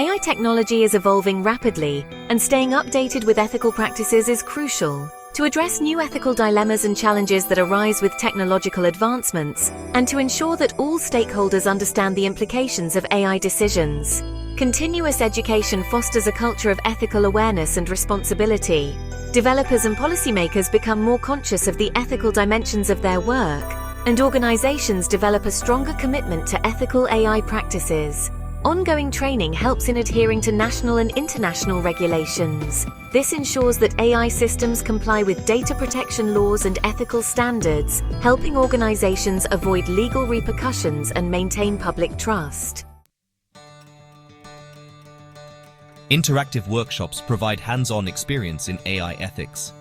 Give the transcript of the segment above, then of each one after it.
AI technology is evolving rapidly, and staying updated with ethical practices is crucial. To address new ethical dilemmas and challenges that arise with technological advancements, and to ensure that all stakeholders understand the implications of AI decisions, continuous education fosters a culture of ethical awareness and responsibility. Developers and policymakers become more conscious of the ethical dimensions of their work, and organizations develop a stronger commitment to ethical AI practices. Ongoing training helps in adhering to national and international regulations. This ensures that AI systems comply with data protection laws and ethical standards, helping organizations avoid legal repercussions and maintain public trust. Interactive workshops provide hands-on experience in AI ethics.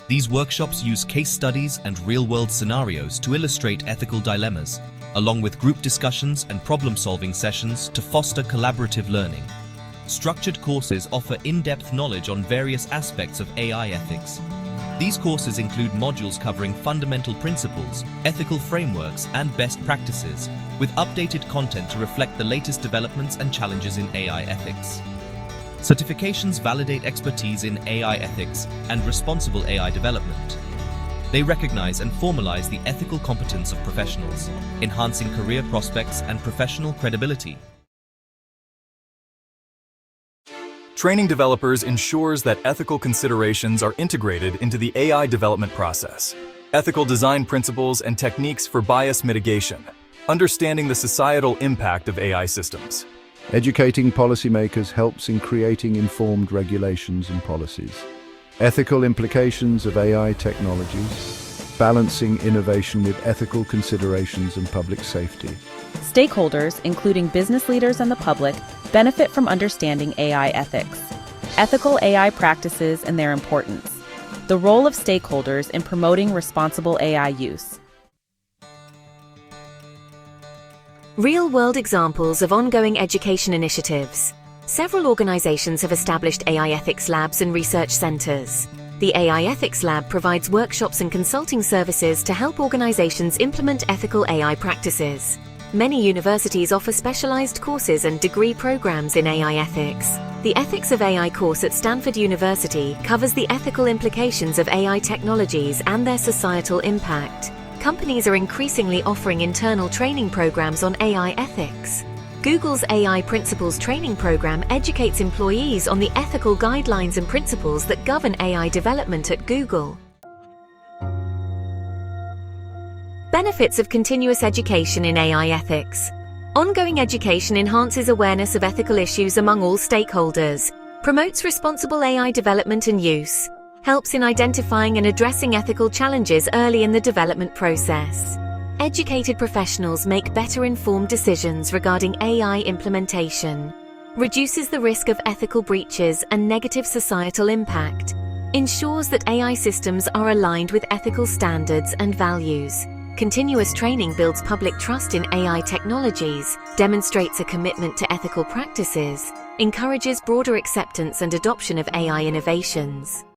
These workshops use case studies and real-world scenarios to illustrate ethical dilemmas, along with group discussions and problem-solving sessions to foster collaborative learning. Structured courses offer in-depth knowledge on various aspects of AI ethics. These courses include modules covering fundamental principles, ethical frameworks, and best practices, with updated content to reflect the latest developments and challenges in AI ethics. Certifications validate expertise in AI ethics and responsible AI development. They recognize and formalize the ethical competence of professionals, enhancing career prospects and professional credibility. Training developers ensures that ethical considerations are integrated into the AI development process. Ethical design principles and techniques for bias mitigation, understanding the societal impact of AI systems. Educating policymakers helps in creating informed regulations and policies. Ethical implications of AI technologies, balancing innovation with ethical considerations and public safety. Stakeholders, including business leaders and the public, benefit from understanding AI ethics, ethical AI practices and their importance, the role of stakeholders in promoting responsible AI use. Real-world examples of ongoing education initiatives. Several organizations have established AI ethics labs and research centers. The AI Ethics Lab provides workshops and consulting services to help organizations implement ethical AI practices. Many universities offer specialized courses and degree programs in AI ethics. The Ethics of AI course at Stanford University covers the ethical implications of AI technologies and their societal impact. Companies are increasingly offering internal training programs on AI ethics. Google's AI Principles training program educates employees on the ethical guidelines and principles that govern AI development at Google. Benefits of continuous education in AI ethics. Ongoing education enhances awareness of ethical issues among all stakeholders, promotes responsible AI development and use, helps in identifying and addressing ethical challenges early in the development process. Educated professionals make better informed decisions regarding AI implementation, reduces the risk of ethical breaches and negative societal impact, ensures that AI systems are aligned with ethical standards and values. Continuous training builds public trust in AI technologies, demonstrates a commitment to ethical practices, encourages broader acceptance and adoption of AI innovations.